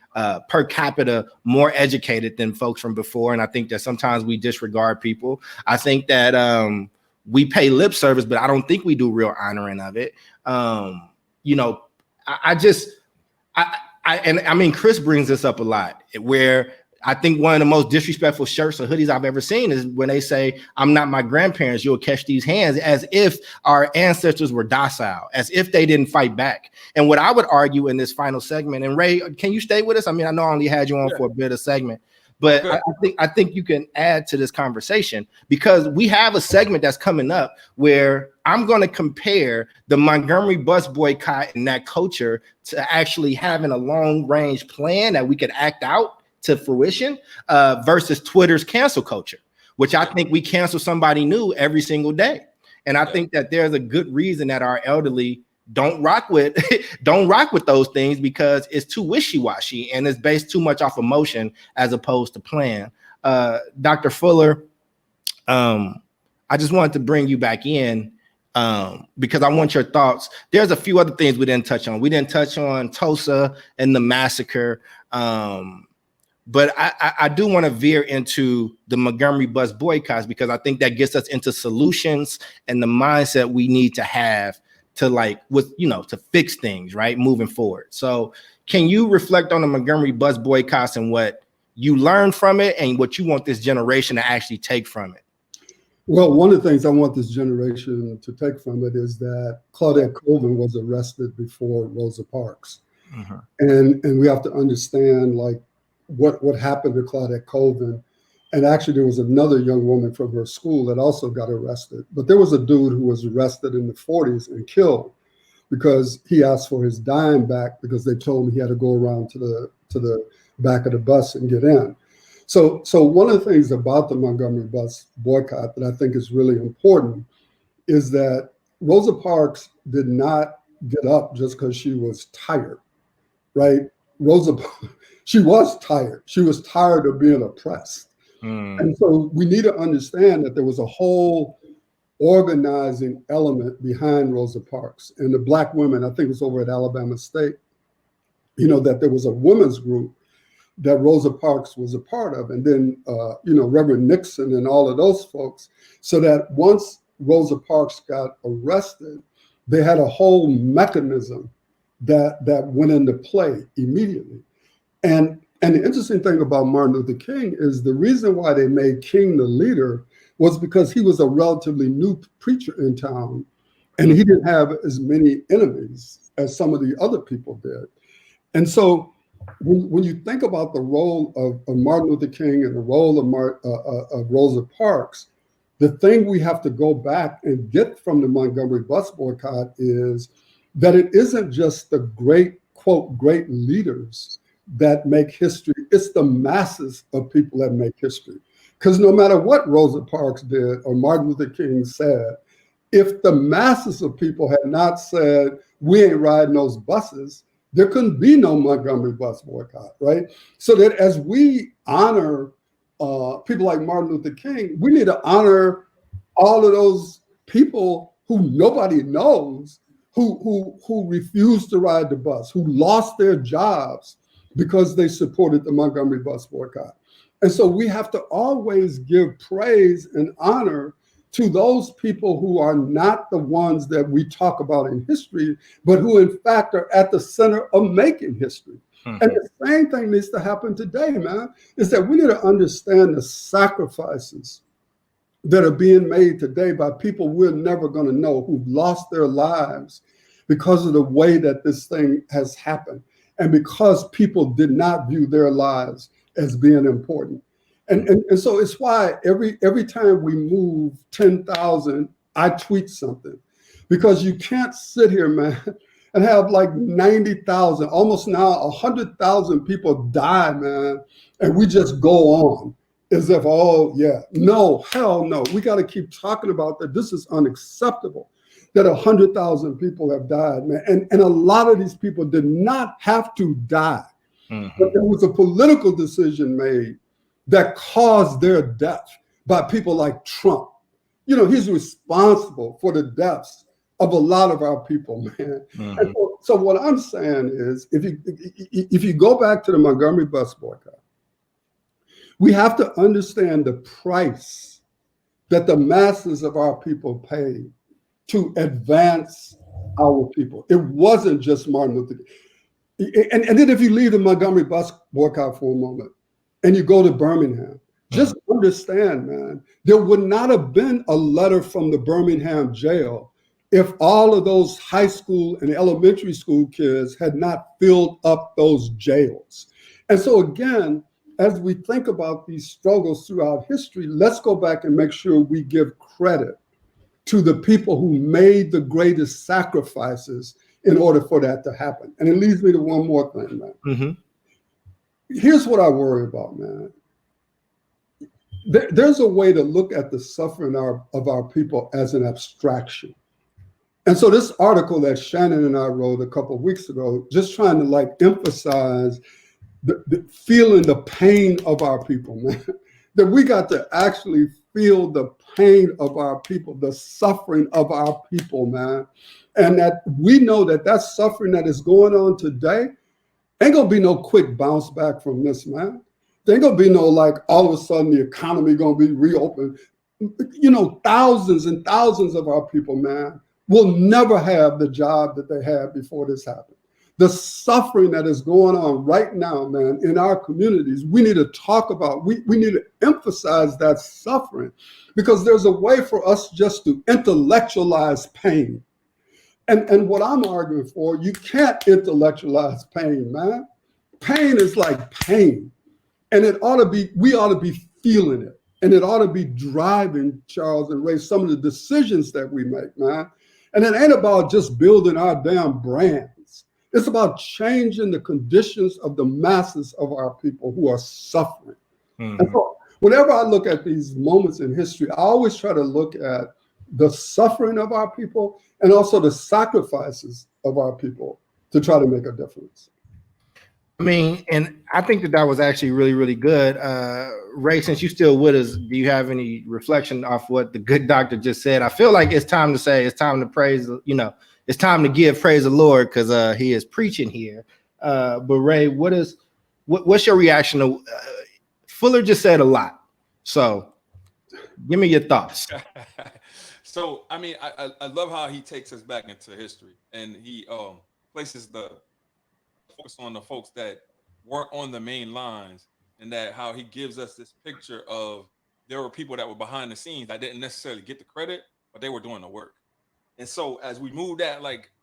per capita more educated than folks from before. And I think that sometimes we disregard people. I think that we pay lip service, but I don't think we do real honoring of it. I mean, Chris brings this up a lot, where I think one of the most disrespectful shirts or hoodies I've ever seen is when they say, "I'm not my grandparents, you'll catch these hands," as if our ancestors were docile, as if they didn't fight back. And what I would argue in this final segment, and Ray, can you stay with us? I mean, I know I only had you on for a bit of segment, but I think you can add to this conversation, because we have a segment that's coming up where I'm going to compare the Montgomery bus boycott and that culture to actually having a long range plan that we could act out to fruition, versus Twitter's cancel culture, which I think we cancel somebody new every single day. And I think that there's a good reason that our elderly don't rock with those things, because it's too wishy-washy and it's based too much off emotion as opposed to plan. Dr. Fuller, I just wanted to bring you back in because I want your thoughts. There's a few other things we didn't touch on. We didn't touch on Tulsa and the massacre. But I do want to veer into the Montgomery bus boycotts, because I think that gets us into solutions and the mindset we need to have to to fix things, right, moving forward. So can you reflect on the Montgomery bus boycotts and what you learned from it and what you want this generation to actually take from it? Well, one of the things I want this generation to take from it is that Claudette Colvin was arrested before Rosa Parks. Mm-hmm. And we have to understand, like, what happened to Claudette Colvin. And actually, there was another young woman from her school that also got arrested. But there was a dude who was arrested in the 40s and killed because he asked for his dime back, because they told him he had to go around to the back of the bus and get in. So one of the things about the Montgomery bus boycott that I think is really important is that Rosa Parks did not get up just because she was tired, right? She was tired. She was tired of being oppressed. And so we need to understand that there was a whole organizing element behind Rosa Parks and the Black women. I think it was over at Alabama State, that there was a women's group that Rosa Parks was a part of. And then, Reverend Nixon and all of those folks, so that once Rosa Parks got arrested, they had a whole mechanism that went into play immediately. And the interesting thing about Martin Luther King is the reason why they made King the leader was because he was a relatively new preacher in town, and he didn't have as many enemies as some of the other people did. And so when you think about the role of Martin Luther King and the role of Rosa Parks, the thing we have to go back and get from the Montgomery bus boycott is that it isn't just the great, quote, great leaders that make history. It's the masses of people that make history. Because no matter what Rosa Parks did or Martin Luther King said, if the masses of people had not said, we ain't riding those buses, there couldn't be no Montgomery bus boycott, right? So that as we honor people like Martin Luther King, we need to honor all of those people who nobody knows, who refused to ride the bus, who lost their jobs because they supported the Montgomery bus boycott. And so we have to always give praise and honor to those people who are not the ones that we talk about in history, but who in fact are at the center of making history. And the same thing needs to happen today, man, is that we need to understand the sacrifices that are being made today by people we're never going to know, who've lost their lives because of the way that this thing has happened. And because people did not view their lives as being important. And so it's why every time we move 10,000, I tweet something. Because you can't sit here, man, and have like 90,000, almost now 100,000 people die, man, and we just go on as if, oh, yeah. No, hell no. We got to keep talking about that. This is unacceptable. That 100,000 people have died, man. And a lot of these people did not have to die. But there was a political decision made that caused their death by people like Trump. He's responsible for the deaths of a lot of our people, man. And so what I'm saying is, if you go back to the Montgomery bus boycott, we have to understand the price that the masses of our people paid to advance our people. It wasn't just Martin Luther King. And then if you leave the Montgomery bus boycott for a moment and you go to Birmingham, just understand, man, there would not have been a letter from the Birmingham jail if all of those high school and elementary school kids had not filled up those jails. And so again, as we think about these struggles throughout history, let's go back and make sure we give credit to the people who made the greatest sacrifices in order for that to happen. And it leads me to one more thing, man. Here's what I worry about, man. There's a way to look at the suffering of our people as an abstraction. And so this article that Shannon and I wrote a couple of weeks ago, just trying to emphasize the feeling the pain of our people, man. That we got to actually feel the pain of our people, the suffering of our people, man. And that we know that suffering that is going on today ain't gonna be no quick bounce back from this, man. There ain't gonna be no all of a sudden the economy gonna be reopened. Thousands and thousands of our people, man, will never have the job that they had before this happened. The suffering that is going on right now, man, in our communities, we need to talk about, we need to emphasize that suffering, because there's a way for us just to intellectualize pain. And what I'm arguing for, you can't intellectualize pain, man. Pain is like pain. And we ought to be feeling it. And it ought to be driving, Charles and Ray, some of the decisions that we make, man. And it ain't about just building our damn brands. It's about changing the conditions of the masses of our people who are suffering. And so whenever I look at these moments in history, I always try to look at the suffering of our people and also the sacrifices of our people to try to make a difference. I mean, and I think that was actually really, really good. Ray, since you're still with us, do you have any reflection off what the good doctor just said? I feel like it's time to say, it's time to praise, it's time to give praise the Lord, because he is preaching here. But Ray, what's your reaction to Fuller just said a lot. So give me your thoughts. So, I mean, I love how he takes us back into history, and he places the focus on the folks that weren't on the main lines, and that how he gives us this picture of there were people that were behind the scenes that didn't necessarily get the credit, but they were doing the work. And so as we move that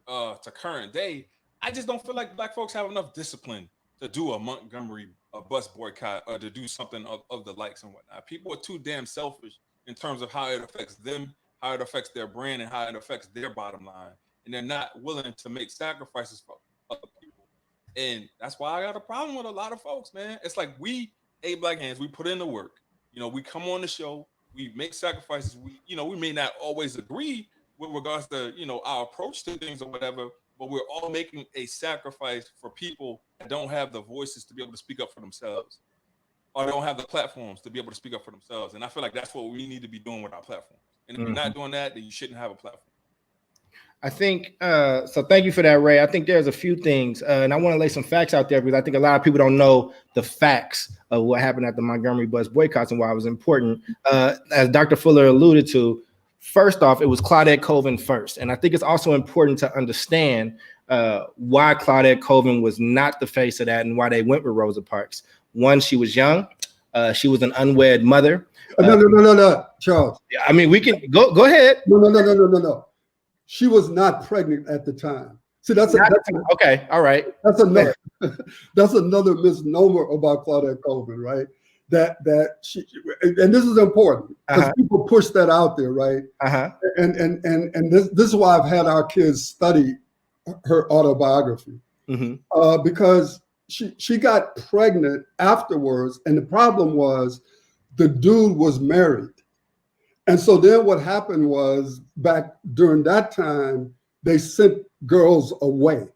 to current day, I just don't feel like Black folks have enough discipline to do a Montgomery bus boycott or to do something of the likes and whatnot. People are too damn selfish in terms of how it affects them, how it affects their brand, and how it affects their bottom line. And they're not willing to make sacrifices for other people. And that's why I got a problem with a lot of folks, man. It's like we, Black Hands, we put in the work. We come on the show, we make sacrifices. We may not always agree with regards to, our approach to things or whatever, but we're all making a sacrifice for people that don't have the voices to be able to speak up for themselves, or don't have the platforms to be able to speak up for themselves. And I feel like that's what we need to be doing with our platforms. And if you're not doing that, then you shouldn't have a platform. I think, so thank you for that, Ray. I think there's a few things, and I want to lay some facts out there, because I think a lot of people don't know the facts of what happened at the Montgomery bus boycotts and why it was important. As Dr. Fuller alluded to, first off, it was Claudette Colvin first. And I think it's also important to understand why Claudette Colvin was not the face of that and why they went with Rosa Parks. One, she was young. She was an unwed mother. No, Charles. I mean, we can go ahead. No. She was not pregnant at the time. See, that's okay. All right. That's another misnomer about Claudette Colvin, right? That she, and this is important because people push that out there, right? And this is why I've had our kids study her autobiography, because she got pregnant afterwards, and the problem was the dude was married. And so then what happened was, back during that time, they sent girls away,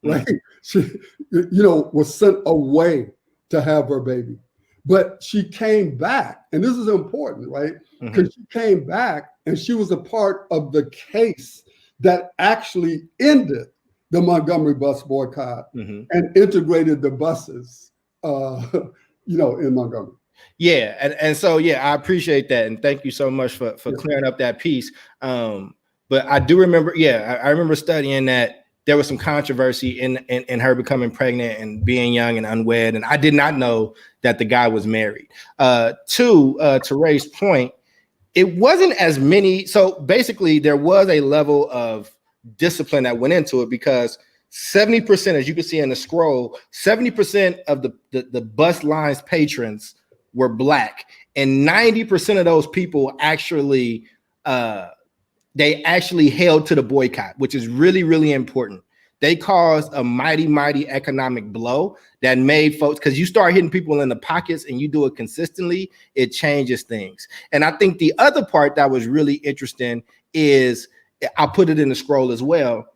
right? She, was sent away to have her baby. But she came back, and this is important, right? Because she came back, and she was a part of the case that actually ended the Montgomery bus boycott and integrated the buses, in Montgomery. Yeah, and so I appreciate that, and thank you so much for clearing up that piece. But I do remember, I remember studying that there was some controversy in her becoming pregnant and being young and unwed, and I did not know that the guy was married. To Ray's point, it wasn't as many. So basically, there was a level of discipline that went into it, because 70%, as you can see in the scroll, 70% of the bus line's patrons were Black, and 90% of those people actually they actually held to the boycott, which is really, really important. They caused a mighty, mighty economic blow that made folks, because you start hitting people in the pockets and you do it consistently, it changes things. And I think the other part that was really interesting is, I'll put it in the scroll as well,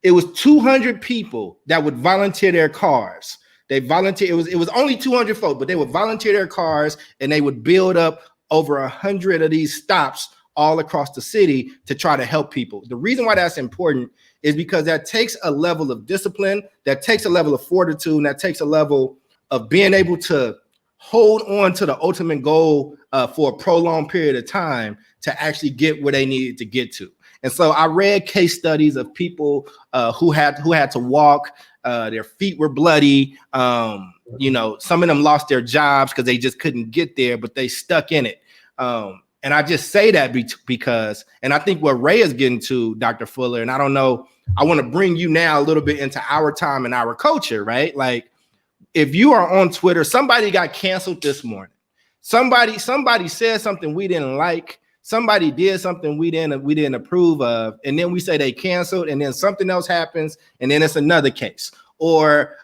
it was 200 people that would volunteer their cars. They volunteer. It was only 200 folks, but they would volunteer their cars, and they would build up over 100 of these stops all across the city to try to help people. The reason why that's important is because that takes a level of discipline, that takes a level of fortitude, and that takes a level of being able to hold on to the ultimate goal for a prolonged period of time to actually get where they needed to get to. And so I read case studies of people who had to walk. Their feet were bloody. Some of them lost their jobs because they just couldn't get there, but they stuck in it. And I just say that because, and I think what Ray is getting to, Dr. Fuller, and I don't know, I want to bring you now a little bit into our time and our culture, right? Like, if you are on Twitter, somebody got canceled this morning. Somebody said something we didn't like. somebody did something we didn't approve of, and then we say they canceled, and then something else happens, and then it's another case. Or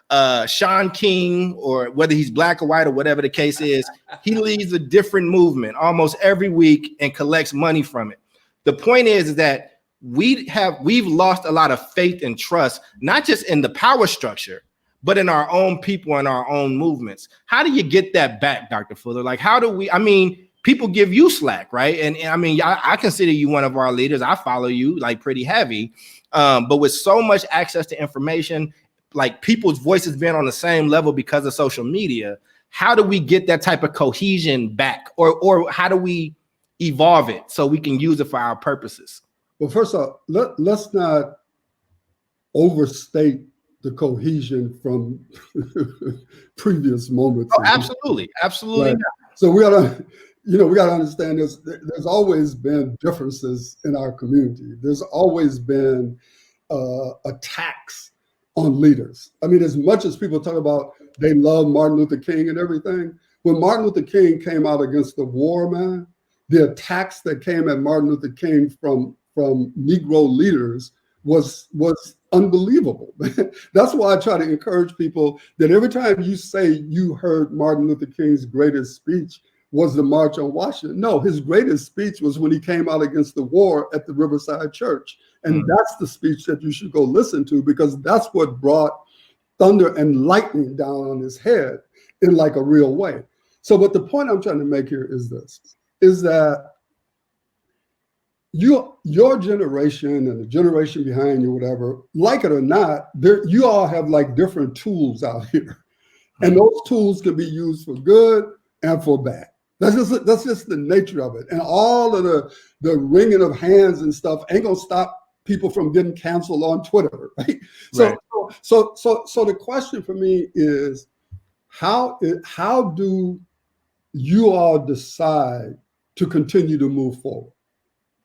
Sean King, or whether he's black or white or whatever the case is, he leads a different movement almost every week and collects money from it. The point is that we've lost a lot of faith and trust, not just in the power structure, but in our own people and our own movements. How do you get that back, Dr. Fuller? Like, how do we, I mean, people give you slack, right? And I mean, I consider you one of our leaders. I follow you like pretty heavy. But with so much access to information, like people's voices being on the same level because of social media, how do we get that type of cohesion back? Or how do we evolve it so we can use it for our purposes? Well, first off, let's not overstate the cohesion from previous moments. Oh, absolutely. Right? So we gotta understand there's always been differences in our community. There's always been attacks on leaders. I mean, as much as people talk about they love Martin Luther King and everything, when Martin Luther King came out against the war, man, the attacks that came at Martin Luther King from Negro leaders was unbelievable. That's why I try to encourage people that every time you say you heard Martin Luther King's greatest speech was the March on Washington. No, his greatest speech was when he came out against the war at the Riverside Church. And that's the speech that you should go listen to, because that's what brought thunder and lightning down on his head in like a real way. So what the point I'm trying to make here is this, is that your generation and the generation behind you, whatever, like it or not, you all have like different tools out here. And those tools can be used for good and for bad. That's just the nature of it. And all of the wringing of hands and stuff ain't gonna stop people from getting canceled on Twitter, right? So the question for me is, how do you all decide to continue to move forward?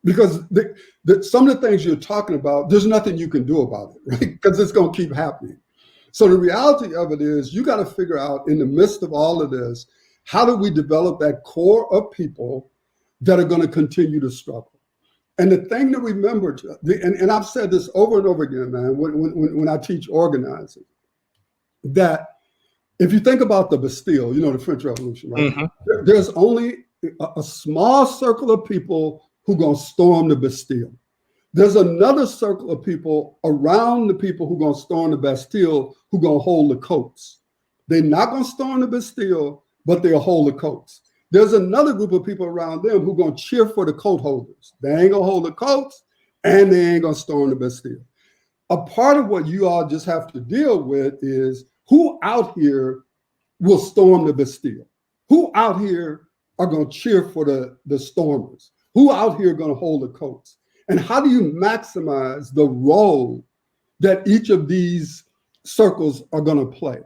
Because some of the things you're talking about, there's nothing you can do about it, right? Because it's going to keep happening. So the reality of it is, you got to figure out in the midst of all of this, how do we develop that core of people that are going to continue to struggle? And the thing to remember, and I've said this over and over again, man, when I teach organizing, that if you think about the Bastille, the French Revolution, right? Mm-hmm. There's only a small circle of people who gonna storm the Bastille. There's another circle of people around the people who gonna storm the Bastille who gonna hold the coats. They're not gonna storm the Bastille, but they'll hold the coats. There's another group of people around them who gonna cheer for the coat holders. They ain't gonna hold the coats, and they ain't gonna storm the Bastille. A part of what you all just have to deal with is, who out here will storm the Bastille? Who out here are gonna cheer for the stormers? Who out here are going to hold the coats? And how do you maximize the role that each of these circles are going to play?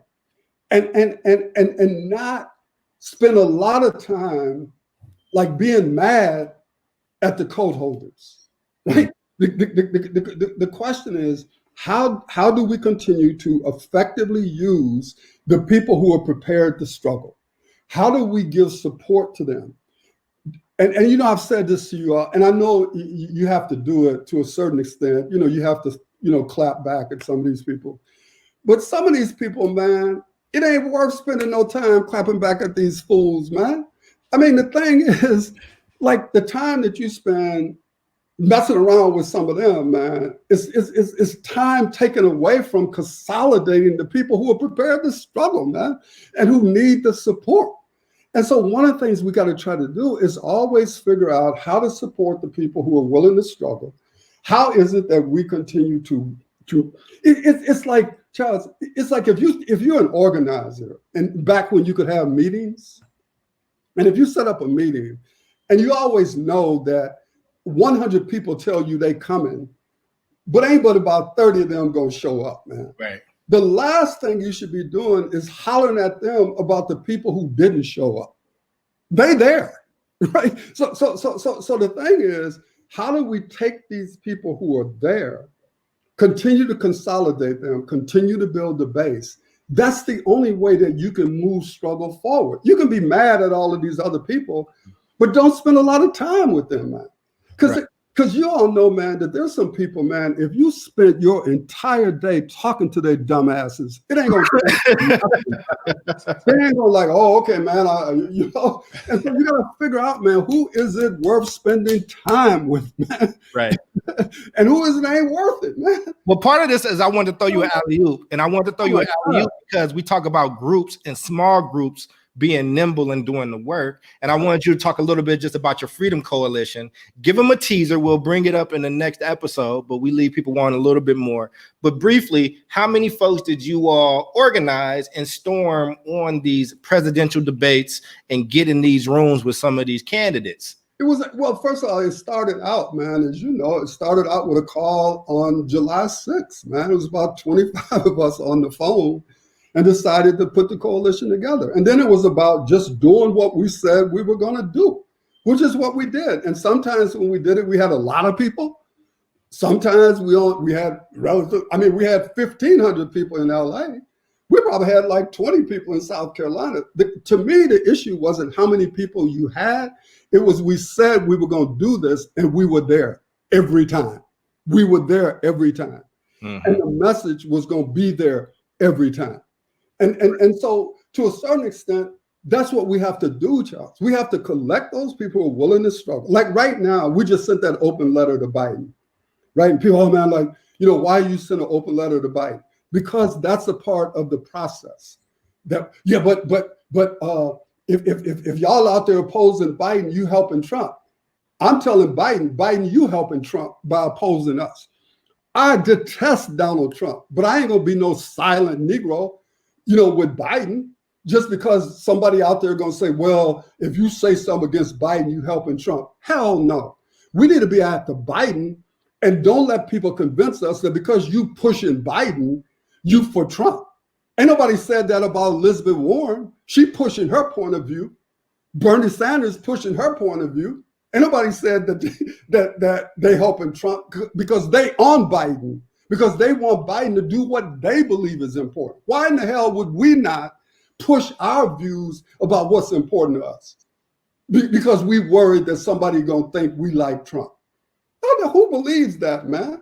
And not spend a lot of time like being mad at the coat holders, right? The question is, how do we continue to effectively use the people who are prepared to struggle? How do we give support to them? And I've said this to you all, and I know you have to do it to a certain extent. You have to, clap back at some of these people. But some of these people, man, it ain't worth spending no time clapping back at these fools, man. I mean, the thing is, like, the time that you spend messing around with some of them, man, it's time taken away from consolidating the people who are prepared to struggle, man, and who need the support. And so one of the things we got to try to do is always figure out how to support the people who are willing to struggle. How is it that we continue to it's like, Charles, it's like if you're an organizer, and back when you could have meetings, and if you set up a meeting and you always know that 100 people tell you they coming, but ain't but about 30 of them gonna show up, man. Right. The last thing you should be doing is hollering at them about the people who didn't show up. They there, right? So the thing is, how do we take these people who are there, continue to consolidate them, continue to build the base? That's the only way that you can move struggle forward. You can be mad at all of these other people, but don't spend a lot of time with them, man. Because Right. you all know, man, that there's some people, man, if you spent your entire day talking to their dumbasses, it ain't gonna they ain't gonna like, oh, okay, man, you know. And so you gotta figure out, man, who is it worth spending time with, man? Right. And who is it ain't worth it, man? Well, part of this is I wanted to throw you an alley-oop, and I wanted to throw you an alley-oop because we talk about groups and small groups being nimble and doing the work. And I wanted you to talk a little bit just about your Freedom Coalition. Give them a teaser. We'll bring it up in the next episode, but we leave people wanting a little bit more. But briefly, how many folks did you all organize and storm on these presidential debates and get in these rooms with some of these candidates? It was, well, first of all, it started out, man, as you know, it started out with a call on July 6th, man. It was about 25 of us on the phone and decided to put the coalition together. And then it was about just doing what we said we were going to do, which is what we did. And sometimes when we did it, we had a lot of people. Sometimes we had 1,500 people in LA. We probably had like 20 people in South Carolina. To me, the issue wasn't how many people you had. It was we said we were going to do this, and we were there every time. We were there every time. Mm-hmm. And the message was going to be there every time. And so to a certain extent, that's what we have to do, Charles. We have to collect those people who are willing to struggle. Like right now, we just sent that open letter to Biden, right? And people, oh man, like, you know, why you send an open letter to Biden? Because that's a part of the process. That if y'all out there opposing Biden, you helping Trump. I'm telling Biden, you helping Trump by opposing us. I detest Donald Trump, but I ain't gonna be no silent Negro, you know, with Biden, just because somebody out there gonna say, well, if you say something against Biden, you helping Trump. Hell no. We need to be after Biden, and don't let people convince us that because you pushing Biden, you for Trump. Ain't nobody said that about Elizabeth Warren. She pushing her point of view. Bernie Sanders pushing her point of view. Ain't nobody said that they helping Trump because they on Biden, because they want Biden to do what they believe is important. Why in the hell would we not push our views about what's important to us? Because we worried that somebody gonna think we like Trump. I don't know who believes that, man.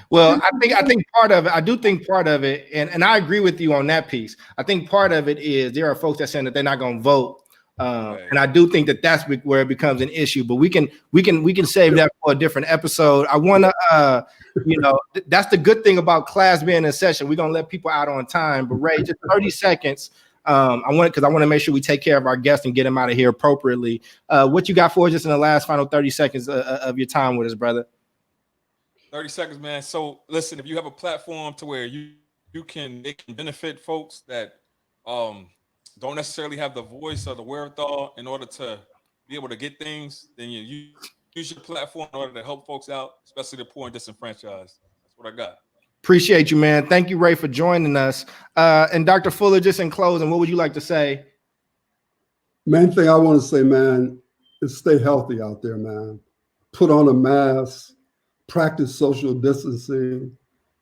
Well, I think part of it, I do think part of it, and I agree with you on that piece. I think part of it is there are folks that saying that they're not going to vote, and I do think that that's where it becomes an issue. But we can save that for a different episode. I want to, you know, that's the good thing about class being in session. We're gonna let people out on time. But Ray, just 30 seconds. I want to make sure we take care of our guests and get them out of here appropriately. What you got for us just in the last final 30 seconds of your time with us, brother? 30 seconds, man. So listen, if you have a platform to where it can benefit folks that don't necessarily have the voice or the wherewithal in order to be able to get things, then you use your platform in order to help folks out, especially the poor and disenfranchised. That's what I got. Appreciate you, man. Thank you, Ray, for joining us. And Dr. Fuller, just in closing, what would you like to say? Main thing I want to say, man, is stay healthy out there, man. Put on a mask. Practice social distancing,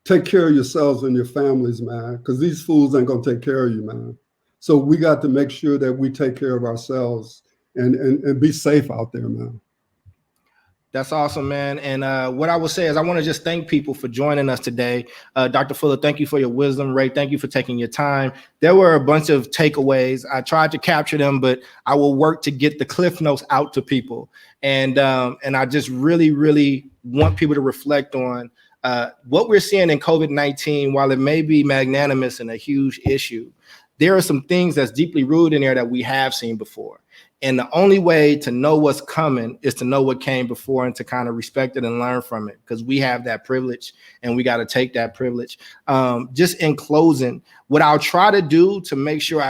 take care of yourselves and your families, man, because these fools ain't gonna take care of you, man. So we got to make sure that we take care of ourselves and be safe out there, man. That's awesome, man. And what I will say is I want to just thank people for joining us today. Dr. Fuller, thank you for your wisdom. Ray, thank you for taking your time. There were a bunch of takeaways. I tried to capture them, but I will work to get the cliff notes out to people. And I just really, really want people to reflect on what we're seeing in COVID-19. While it may be magnanimous and a huge issue, there are some things that's deeply rooted in there that we have seen before. And the only way to know what's coming is to know what came before and to kind of respect it and learn from it, because we have that privilege and we got to take that privilege. Just in closing, what I'll try to do to make sure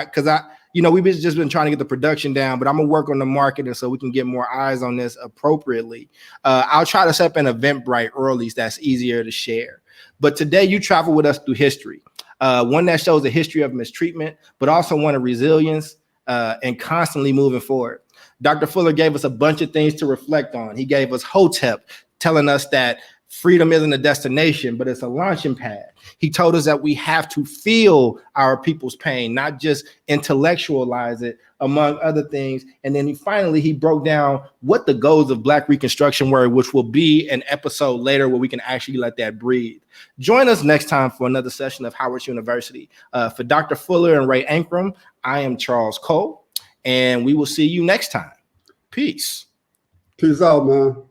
we've just been trying to get the production down, but I'm gonna work on the marketing so we can get more eyes on this appropriately. I'll try to set up an Eventbrite early that's easier to share. But today you travel with us through history, one that shows the history of mistreatment, but also one of resilience, and constantly moving forward. Dr. Fuller gave us a bunch of things to reflect on. He gave us Hotep, telling us that freedom isn't a destination, but it's a launching pad. He told us that we have to feel our people's pain, not just intellectualize it, among other things. And then he broke down what the goals of Black Reconstruction were, which will be an episode later where we can actually let that breathe. Join us next time for another session of Howard University. For Dr. Fuller and Ray Ankrum, I am Charles Cole, and we will see you next time. Peace. Peace out, man.